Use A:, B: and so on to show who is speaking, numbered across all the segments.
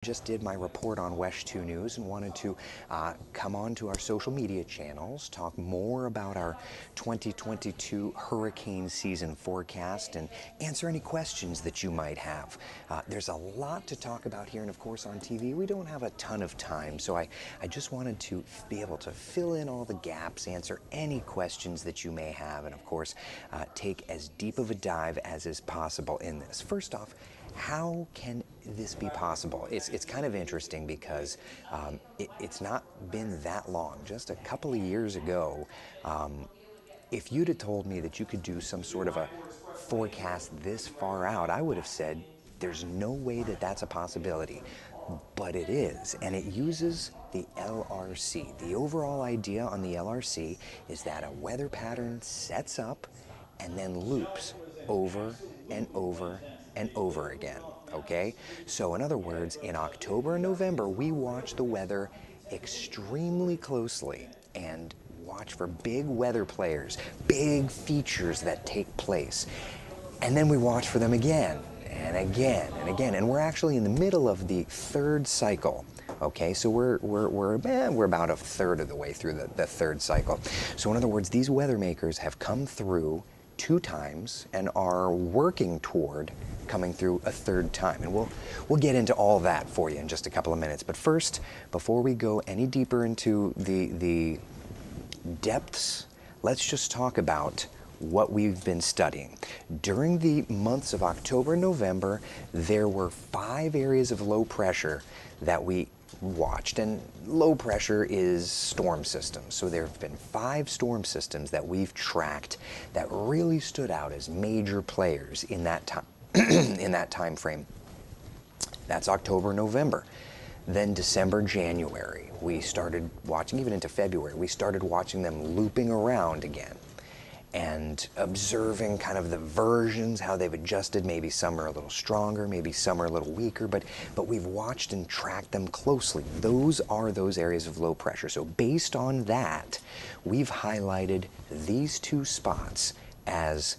A: Just did my report on WESH 2 News and wanted to come on to our social media channels, talk more about our 2022 hurricane season forecast, and answer any questions that you might have. There's a lot to talk about here, and of course on TV we don't have a ton of time, so I just wanted to be able to fill in all the gaps, answer any questions that you may have, and of course take as deep of a dive as is possible in this. First off, how can this be possible? It's kind of interesting because it's not been that long. Just a couple of years ago, if you'd have told me that you could do some sort of a forecast this far out, I would have said there's no way that that's a possibility. But it is, and it uses the LRC. The overall idea on the LRC is that a weather pattern sets up and then loops over and over and over again, okay? So in other words, in October and November, we watch the weather extremely closely and watch for big weather players, big features that take place. And then we watch for them again and again and again. And we're actually in the middle of the third cycle. Okay, so we're about a third of the way through the third cycle. So in other words, these weather makers have come through 2 times and are working toward coming through a 3rd time. And we'll get into all that for you in just a couple of minutes. But first, before we go any deeper into the depths, let's just talk about what we've been studying. During the months of October and November, there were 5 areas of low pressure that we watched, and low pressure is storm systems. So there have been 5 storm systems that we've tracked that really stood out as major players in that time in that time frame. That's October, November. Then December, January, we started watching, even into February, we started watching them looping around again and observing kind of the versions, how they've adjusted. Maybe some are a little stronger, maybe some are a little weaker, but we've watched and tracked them closely. Those are those areas of low pressure. So based on that, we've highlighted these 2 spots as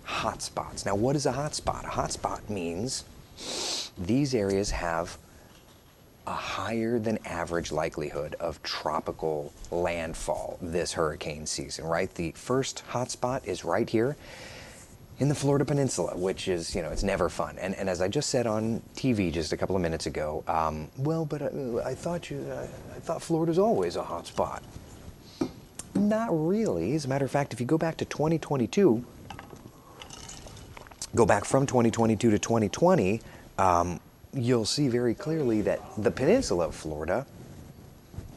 A: hot spots. Now, what is a hot spot? A hot spot means these areas have a higher than average likelihood of tropical landfall this hurricane season, right? The first hotspot is right here in the Florida Peninsula, which is, it's never fun. And as I just said on TV just a couple of minutes ago, I thought Florida's always a hot spot. Not really. As a matter of fact, if you go back to 2022, go back from 2022 to 2020, you'll see very clearly that the peninsula of Florida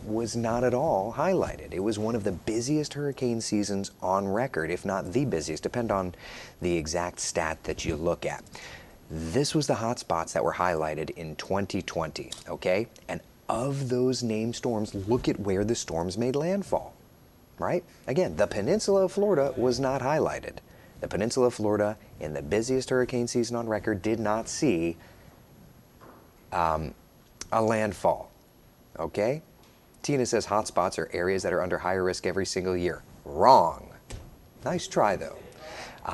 A: was not at all highlighted. It was one of the busiest hurricane seasons on record, if not the busiest, depend on the exact stat that you look at. This was the hot spots that were highlighted in 2020, okay? And of those named storms, look at where the storms made landfall, right? Again, the peninsula of Florida was not highlighted. The peninsula of Florida, in the busiest hurricane season on record, did not see a landfall, okay? Tina says hotspots are areas that are under higher risk every single year. Wrong. Nice try, though.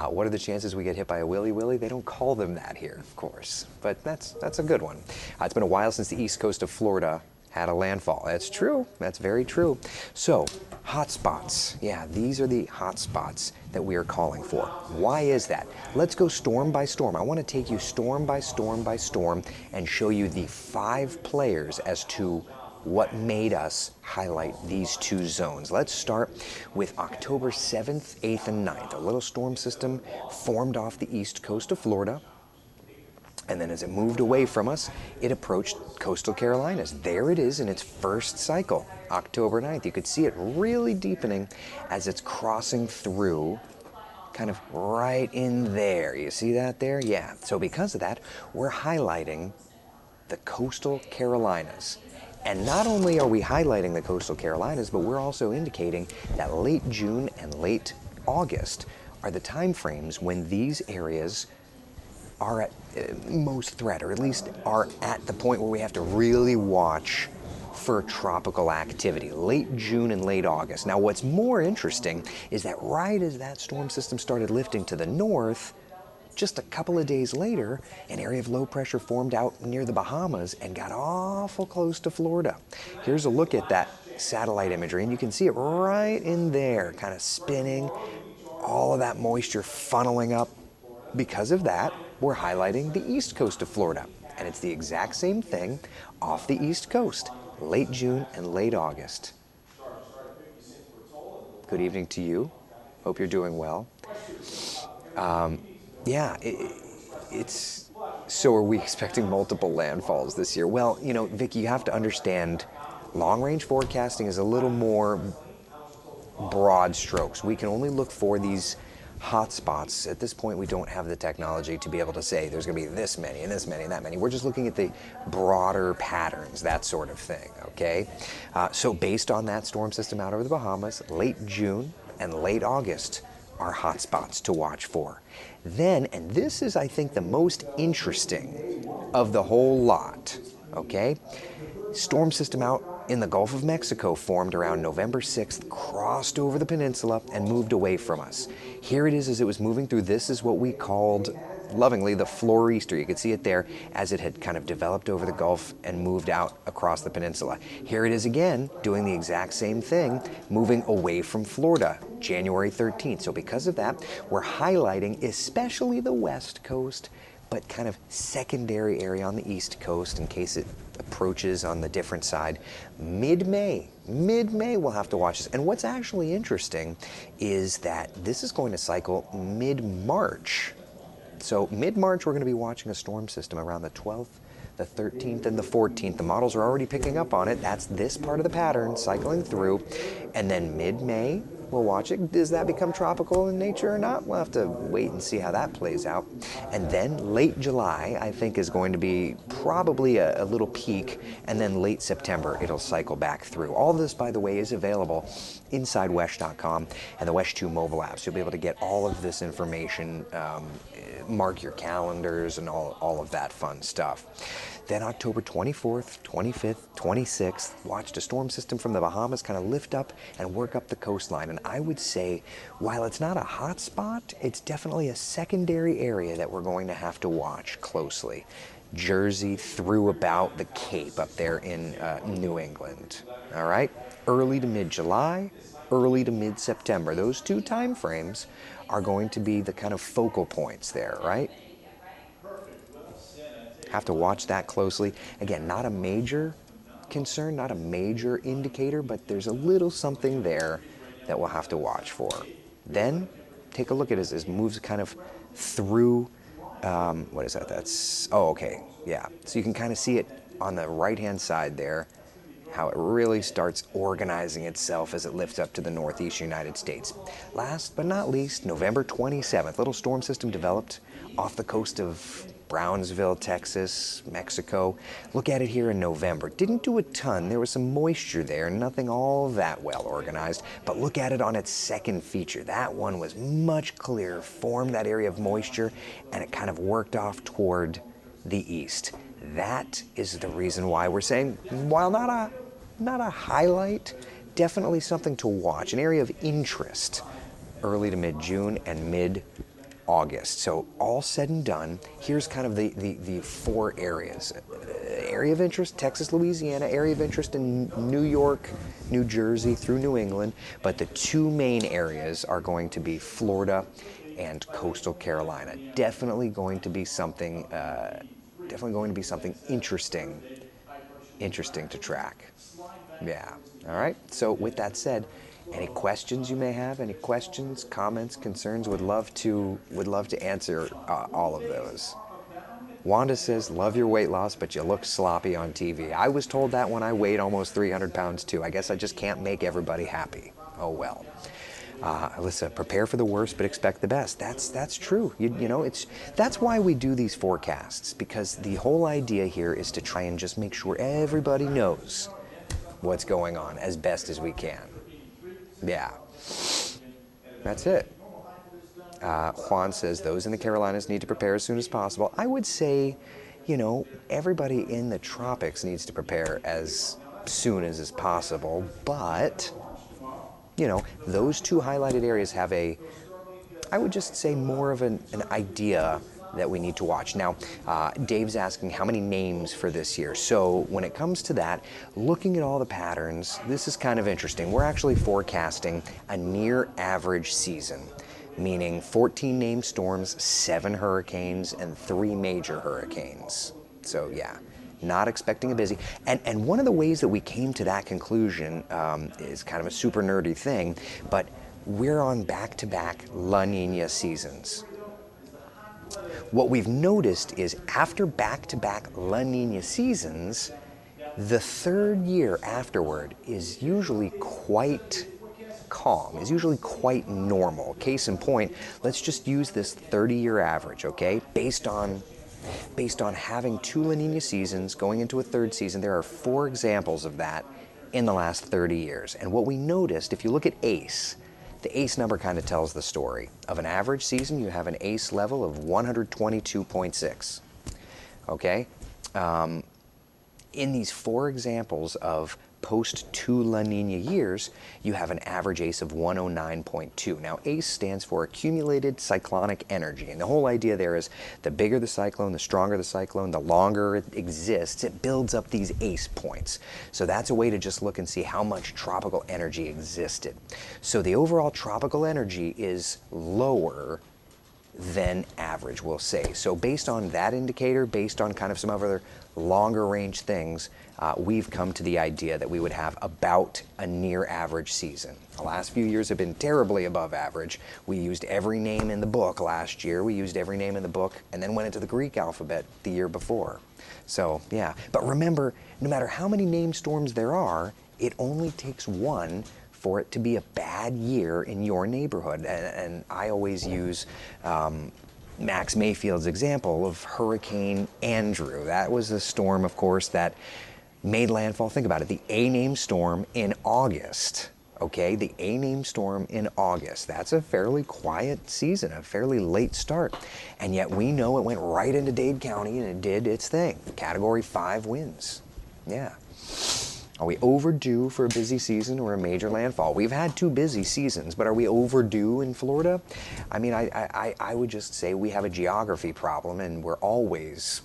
A: What are the chances we get hit by a willy willy? They don't call them that here, of course, but that's a good one. It's been a while since the east coast of Florida had a landfall. That's true. That's very true. So, hotspots. Yeah, these are the hotspots that we are calling for. Why is that? Let's go storm by storm. I want to take you storm by storm by storm and show you the 5 players as to what made us highlight these 2 zones. Let's start with October 7th, 8th, and 9th. A little storm system formed off the east coast of Florida. And then as it moved away from us, it approached coastal Carolinas. There it is in its first cycle, October 9th. You could see it really deepening as it's crossing through, kind of right in there. You see that there? Yeah. So because of that, we're highlighting the coastal Carolinas. And not only are we highlighting the coastal Carolinas, but we're also indicating that late June and late August are the time frames when these areas are at most threat, or at least are at the point where we have to really watch for tropical activity, late June and late August. Now, what's more interesting is that right as that storm system started lifting to the north, just a couple of days later, an area of low pressure formed out near the Bahamas and got awful close to Florida. Here's a look at that satellite imagery, and you can see it right in there, kind of spinning, all of that moisture funneling up. Because of that, we're highlighting the east coast of Florida, and it's the exact same thing off the east coast, late June and late August. Good evening to you. Hope you're doing well. It's so are we expecting multiple landfalls this year? Well, you know, Vicky, you have to understand, long-range forecasting is a little more broad strokes. We can only look for these hot spots. At this point, we don't have the technology to be able to say there's going to be this many and this many and that many. We're just looking at the broader patterns, that sort of thing, okay? So based on that storm system out over the Bahamas, late June and late August are hot spots to watch for. Then, and this is, I think, the most interesting of the whole lot, okay? Storm system out in the Gulf of Mexico formed around November 6th, crossed over the peninsula, and moved away from us. Here it is as it was moving through. This is what we called, lovingly, the Floreaster. You could see it there as it had kind of developed over the Gulf and moved out across the peninsula. Here it is again, doing the exact same thing, moving away from Florida, January 13th. So because of that, we're highlighting especially the west coast, but kind of secondary area on the east coast in case it approaches on the different side. Mid-May we'll have to watch this. And what's actually interesting is that this is going to cycle mid-March. So mid-March we're going to be watching a storm system around the 12th, the 13th, and the 14th. The models are already picking up on it. That's this part of the pattern cycling through. And then mid-May we'll watch it. Does that become tropical in nature or not? We'll have to wait and see how that plays out. And then late July, I think, is going to be probably a little peak. And then late September, it'll cycle back through. All this, by the way, is available inside WESH.com and the WESH 2 mobile app. So you'll be able to get all of this information, mark your calendars, and all of that fun stuff. Then October 24th, 25th, 26th, watched a storm system from the Bahamas kind of lift up and work up the coastline. And I would say, while it's not a hot spot, it's definitely a secondary area that we're going to have to watch closely. Jersey through about the Cape up there in New England. All right? Early to mid-July, early to mid-September. Those two time frames are going to be the kind of focal points there, right? Have to watch that closely. Again, not a major concern, not a major indicator, but there's a little something there that we'll have to watch for. Then take a look at it as it moves kind of through, what is that? Okay, yeah. So you can kind of see it on the right-hand side there, how it really starts organizing itself as it lifts up to the northeast United States. Last but not least, November 27th, little storm system developed off the coast of Brownsville, Texas, Mexico. Look at it here in November. Didn't do a ton. There was some moisture there, nothing all that well organized, but look at it on its second feature. That one was much clearer, formed that area of moisture, and it kind of worked off toward the east. That is the reason why we're saying, while not a highlight, definitely something to watch, an area of interest, early to mid-June and mid-August. So all said and done, here's kind of the four areas. Area of interest, Texas, Louisiana, area of interest in New York, New Jersey, through New England, but the two main areas are going to be Florida and coastal Carolina. Definitely going to be something interesting to track. Yeah. All right. So with that said, any questions you may have, any questions, comments, concerns, would love to answer all of those. Wanda says, love your weight loss, but you look sloppy on TV. I was told that when I weighed almost 300 pounds too. I guess I just can't make everybody happy. Oh well. Alyssa, prepare for the worst, but expect the best. That's true. You know, that's why we do these forecasts, because the whole idea here is to try and just make sure everybody knows what's going on as best as we can. Yeah, that's it. Juan says those in the Carolinas need to prepare as soon as possible. I would say, you know, everybody in the tropics needs to prepare as soon as is possible, but you know, those two highlighted areas have a I would just say more of an idea that we need to watch. Now, Dave's asking how many names for this year. So when it comes to that, looking at all the patterns, this is kind of interesting. We're actually forecasting a near average season, meaning 14 named storms, 7 hurricanes, and 3 major hurricanes. So yeah, not expecting a busy. And one of the ways that we came to that conclusion is kind of a super nerdy thing, but we're on back-to-back La Nina seasons. What we've noticed is after back-to-back La Nina seasons, the third year afterward is usually quite calm, is usually quite normal. Case in point, let's just use this 30-year average, okay? Based on having 2 La Nina seasons going into a third season, there are 4 examples of that in the last 30 years. And what we noticed, if you look at ACE, the ACE number kind of tells the story. Of an average season, you have an ACE level of 122.6. Okay? In these 4 examples of post-2 La Nina years, you have an average ACE of 109.2. Now, ACE stands for Accumulated Cyclonic Energy, and the whole idea there is the bigger the cyclone, the stronger the cyclone, the longer it exists, it builds up these ACE points. So that's a way to just look and see how much tropical energy existed. So the overall tropical energy is lower than average, we'll say. So based on that indicator, based on kind of some other longer range things, we've come to the idea that we would have about a near average season. The last few years have been terribly above average. We used every name in the book last year. We used every name in the book and then went into the Greek alphabet the year before. So yeah, but remember, no matter how many named storms there are, it only takes one for it to be a bad year in your neighborhood. And I always use Max Mayfield's example of Hurricane Andrew. That was a storm, of course, that made landfall. Think about it, the A-named storm in August. Okay, the A-named storm in August. That's a fairly quiet season, a fairly late start. And yet we know it went right into Dade County and it did its thing. Category 5 winds. Yeah. Are we overdue for a busy season or a major landfall? We've had 2 busy seasons, but are we overdue in Florida? I mean, I would just say we have a geography problem, and we're always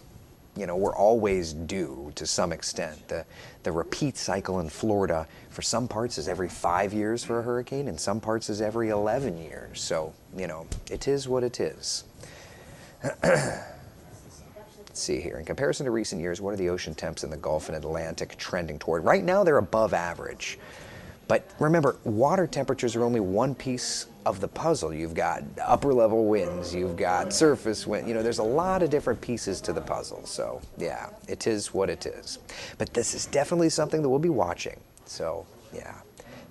A: due to some extent. The repeat cycle in Florida for some parts is every 5 years for a hurricane, and some parts is every 11 years. So, it is what it is. Let's see here. In comparison to recent years, what are the ocean temps in the Gulf and Atlantic trending toward? Right now, they're above average. But remember, water temperatures are only one piece of the puzzle. You've got upper level winds, you've got surface wind, there's a lot of different pieces to the puzzle. So yeah, it is what it is. But this is definitely something that we'll be watching. So yeah.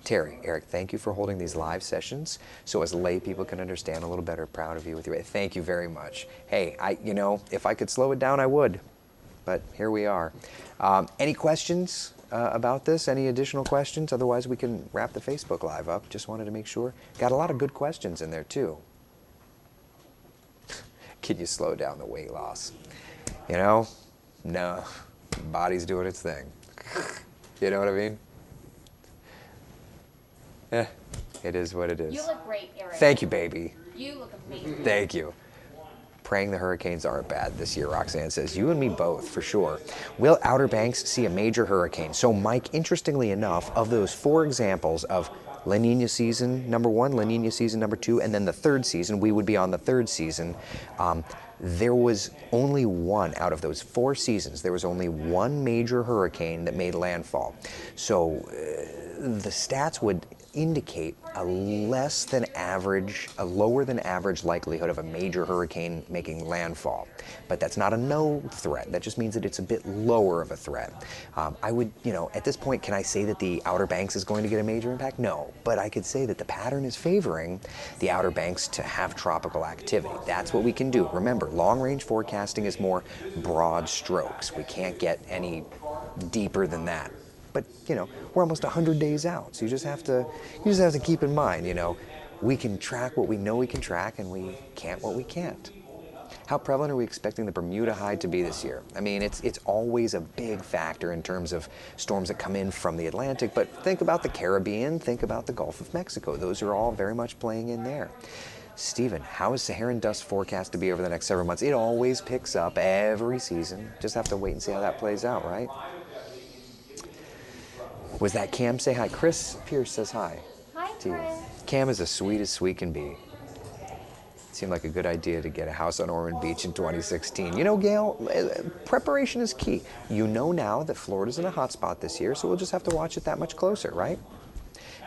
A: Terry, Eric, thank you for holding these live sessions so as lay people can understand a little better. Proud of you with your, thank you very much. Hey, if I could slow it down, I would, but here we are. Any questions about this? Any additional questions? Otherwise, we can wrap the Facebook Live up. Just wanted to make sure. Got a lot of good questions in there, too. Can you slow down the weight loss? No. Body's doing its thing. You know what I mean? It is what it is.
B: You look great, Eric.
A: Thank you, baby.
B: You look amazing.
A: Thank you. Praying the hurricanes aren't bad this year, Roxanne says. You and me both, for sure. Will Outer Banks see a major hurricane? So, Mike, interestingly enough, of those 4 examples of La Nina season number 1, La Nina season number 2, and then the third season, we would be on the third season, there was only one out of those 4 seasons, there was only one major hurricane that made landfall. So the stats would indicate a lower than average likelihood of a major hurricane making landfall. But that's not a no threat. That just means that it's a bit lower of a threat. I would, at this point, can I say that the Outer Banks is going to get a major impact? No, but I could say that the pattern is favoring the Outer Banks to have tropical activity. That's what we can do. Remember, long-range forecasting is more broad strokes. We can't get any deeper than that. But, we're almost 100 days out, so you just have to keep in mind, we can track what we know we can track, and we can't what we can't. How prevalent are we expecting the Bermuda High to be this year? I mean, it's always a big factor in terms of storms that come in from the Atlantic, but think about the Caribbean, think about the Gulf of Mexico. Those are all very much playing in there. Stephen, how is Saharan dust forecast to be over the next several months? It always picks up every season. Just have to wait and see how that plays out, right? Was that Cam? Say hi. Chris Pierce says hi.
B: Hi,
A: To you.
B: Chris.
A: Cam is as sweet can be. Seemed like a good idea to get a house on Ormond Beach in 2016. You know, Gail, preparation is key. You know now that Florida's in a hot spot this year, so we'll just have to watch it that much closer, right?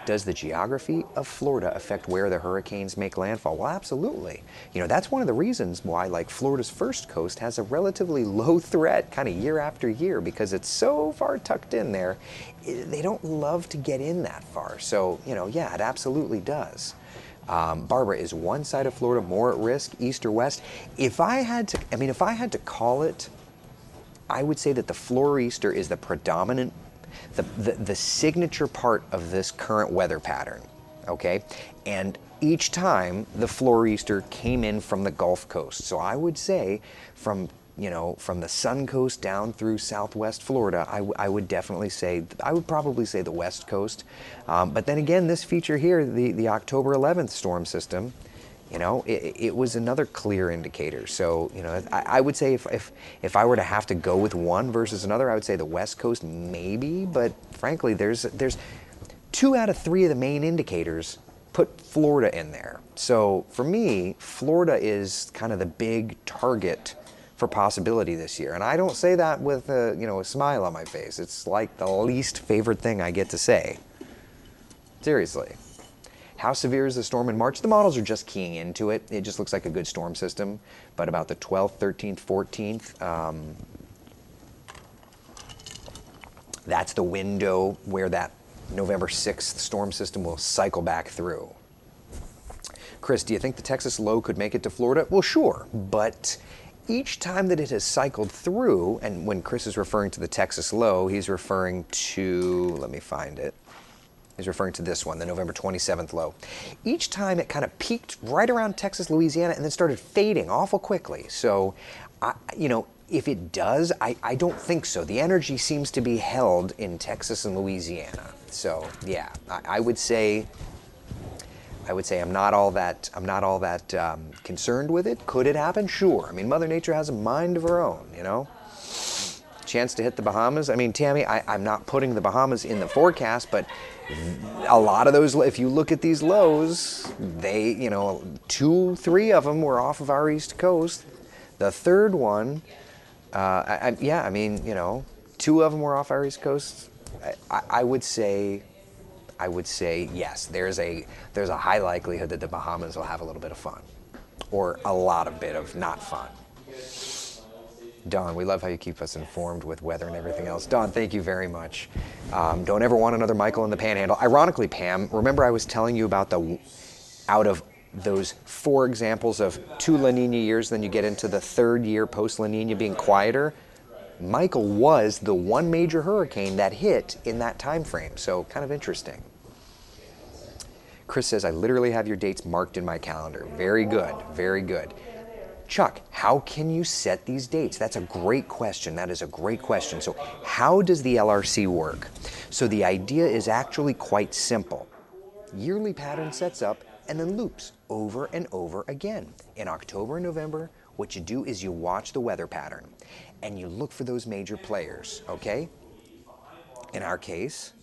A: Does the geography of Florida affect where the hurricanes make landfall? Well, absolutely. You know, that's one of the reasons why, like, Florida's first coast has a relatively low threat kind of year after year, because it's so far tucked in there. They don't love to get in that far. So, you know, yeah, it absolutely does. Barbara, is one side of Florida more at risk, east or west? If I had to call it, I would say that the Flor'easter is the predominant, the signature part of this current weather pattern, okay? And each time the Flor'easter came in from the Gulf Coast. So I would say from the Sun Coast down through southwest Florida, I would probably say the West Coast. But then again, this feature here, the October 11th storm system, you know, it was another clear indicator. So, you know, I would say if I were to have to go with one versus another, I would say the West Coast maybe, but frankly, there's 2 out of 3 of the main indicators put Florida in there. So for me, Florida is kind of the big target for possibility this year. And I don't say that with a smile on my face. It's like the least favorite thing I get to say. Seriously. How severe is the storm in March? The models are just keying into it. It just looks like a good storm system. But about the 12th, 13th, 14th, that's the window where that November 6th storm system will cycle back through. Chris, do you think the Texas low could make it to Florida? Well, sure, but each time that it has cycled through, and when Chris is referring to the Texas low, he's referring to, let me find it. He's referring to this one, the November 27th low. Each time it kind of peaked right around Texas, Louisiana, and then started fading awful quickly. So, if it does, I don't think so. The energy seems to be held in Texas and Louisiana. So, yeah, I would say I'm not all that concerned with it. Could it happen? Sure. I mean, Mother Nature has a mind of her own, you know. Chance to hit the Bahamas. I mean, Tammy, I'm not putting the Bahamas in the forecast, but a lot of those, if you look at these lows, they, 2, 3 of them were off of our east coast. The third one, 2 of them were off our east coast. I would say yes, there's a high likelihood that the Bahamas will have a little bit of fun, or a lot of bit of not fun. Don, we love how you keep us informed with weather and everything else. Don, thank you very much. Don't ever want another Michael in the Panhandle. Ironically, Pam, remember I was telling you about out of those 4 examples of 2 La Nina years, then you get into the 3rd year post La Nina being quieter. Michael was the one major hurricane that hit in that time frame, so kind of interesting. Chris says, I literally have your dates marked in my calendar. Very good, very good. Chuck, how can you set these dates? That's a great question. That is a great question. So how does the LRC work? So the idea is actually quite simple. Yearly pattern sets up and then loops over and over again. In October and November, what you do is you watch the weather pattern and you look for those major players, okay? In our case,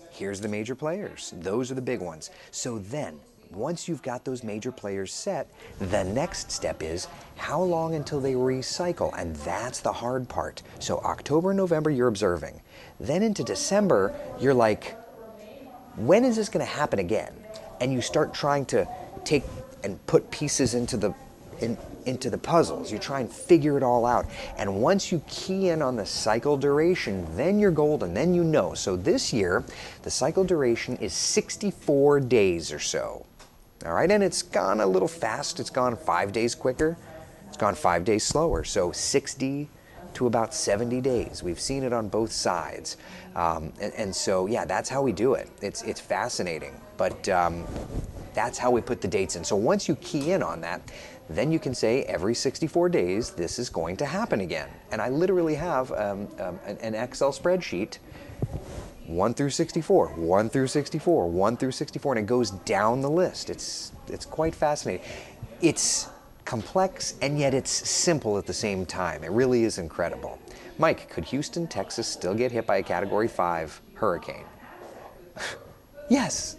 A: here's the major players. Those are the big ones. So then, once you've got those major players set, the next step is how long until they recycle, and that's the hard part. So October and November, you're observing. Then into December, you're like, when is this gonna happen again? And you start trying to take and put pieces into the puzzles. You try and figure it all out. And once you key in on the cycle duration, then you're golden, then you know. So this year, the cycle duration is 64 days or so. All right, and it's gone a little fast. It's gone 5 days quicker. It's gone 5 days slower. So 60 to about 70 days. We've seen it on both sides. And so, yeah, that's how we do it. It's fascinating. But that's how we put the dates in. So once you key in on that, then you can say every 64 days, this is going to happen again. And I literally have an Excel spreadsheet, 1 through 64, 1 through 64, 1 through 64, and it goes down the list. It's It's quite fascinating. It's complex and yet it's simple at the same time. It really is incredible. Mike, could Houston, Texas still get hit by a Category 5 hurricane? Yes.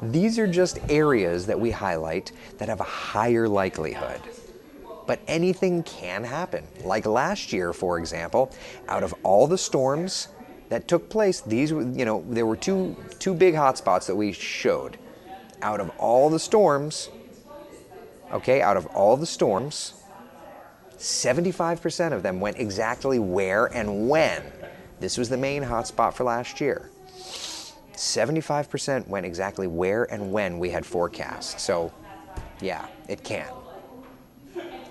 A: These are just areas that we highlight that have a higher likelihood. But anything can happen. Like last year, for example, out of all the storms that took place, these, there were two big hotspots that we showed. Out of all the storms, 75% of them went exactly where and when. This was the main hotspot for last year. 75% went exactly where and when we had forecast. So, yeah, it can.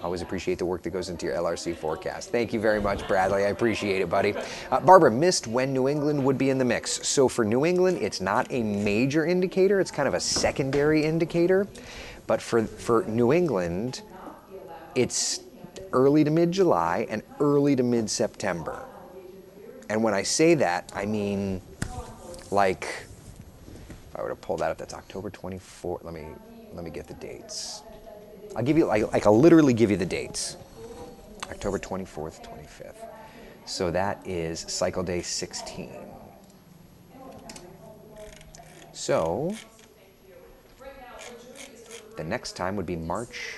A: Always appreciate the work that goes into your LRC forecast. Thank you very much, Bradley. I appreciate it, buddy. Barbara missed when New England would be in the mix. So for New England, it's not a major indicator. It's kind of a secondary indicator. But for New England, it's early to mid-July and early to mid-September. And when I say that, I mean, like, if I were to pull that up, that's October 24th. Let me get the dates. I'll give you, I'll literally give you the dates. October 24th, 25th. So that is cycle day 16. So the next time would be March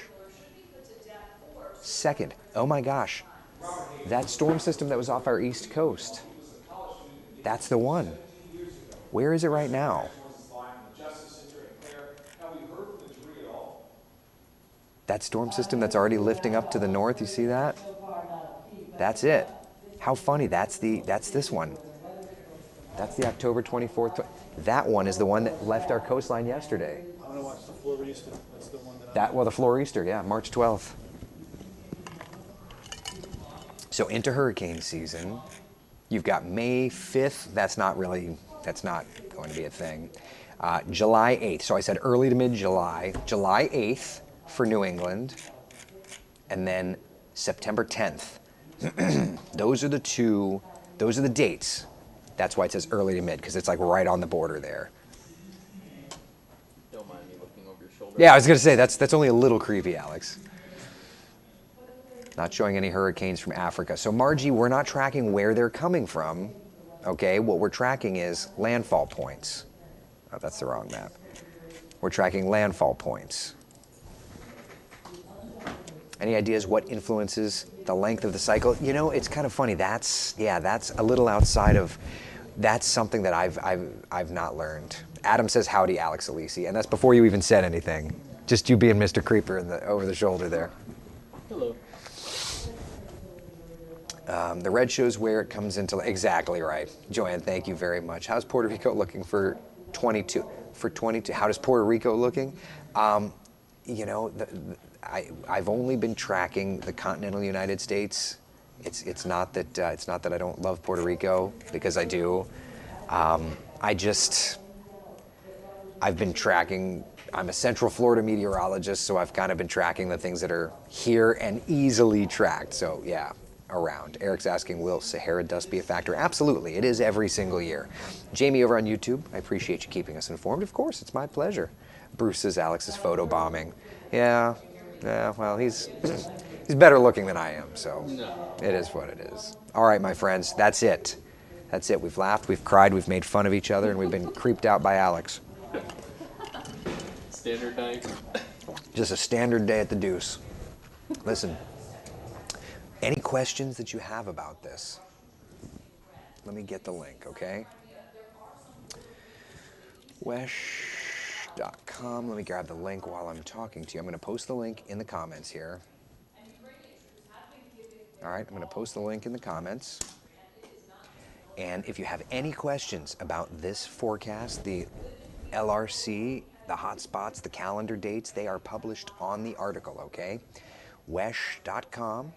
A: 2nd. Oh my gosh. That storm system that was off our east coast. That's the one. Where is it right now? That storm system that's already lifting up to the north, you see that? That's it. How funny, that's this one. That's the October 24th. That one is the one that left our coastline yesterday.
B: I want to watch the Florista. That's the one
A: the Florista, yeah, March 12th. So into hurricane season, you've got May 5th. That's not going to be a thing. July 8th. So I said early to mid-July. July 8th for New England. And then September 10th. Those are the dates. That's why it says early to mid, because it's like right on the border there.
C: Don't mind me looking over your shoulder.
A: Yeah, I was going to say, that's only a little creepy, Alex. Not showing any hurricanes from Africa. So Margie, we're not tracking where they're coming from, okay? What we're tracking is landfall points. Oh, that's the wrong map. We're tracking landfall points. Any ideas what influences the length of the cycle? You know, it's kind of funny. That's a little outside of, that's something that I've not learned. Adam says, howdy, Alex Alisi, and that's before you even said anything. Just you being Mr. Creeper over the shoulder there.
C: Hello.
A: The red shows where it comes into, exactly right. Joanne, thank you very much. How's Puerto Rico looking for 22? How does Puerto Rico looking? You know, I've only been tracking the continental United States. It's not that I don't love Puerto Rico, because I do. I've been tracking. I'm a Central Florida meteorologist, so I've kind of been tracking the things that are here and easily tracked. So yeah, around. Eric's asking, will Sahara dust be a factor? Absolutely, it is every single year. Jamie over on YouTube, I appreciate you keeping us informed. Of course, it's my pleasure. Bruce says Alex is photobombing. Yeah, well, he's better looking than I am, so it is what it is. All right, my friends, that's it. That's it. We've laughed, we've cried, we've made fun of each other, and we've been creeped out by Alex.
C: Standard night.
A: Just a standard day at the Deuce. Listen, any questions that you have about this? Let me get the link, okay? Wesh.com. Let me grab the link while I'm talking to you. I'm going to post the link in the comments here. All right, I'm going to post the link in the comments. And if you have any questions about this forecast, the LRC, the hotspots, the calendar dates, they are published on the article, okay? Wesh.com.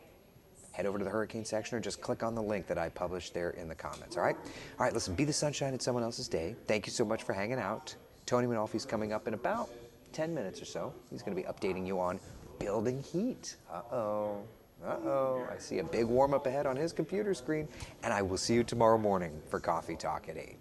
A: Head over to the hurricane section or just click on the link that I published there in the comments, all right? All right, listen, be the sunshine in someone else's day. Thank you so much for hanging out. Tony Manolfi's coming up in about 10 minutes or so. He's going to be updating you on building heat. Uh-oh. I see a big warm-up ahead on his computer screen. And I will see you tomorrow morning for Coffee Talk at 8.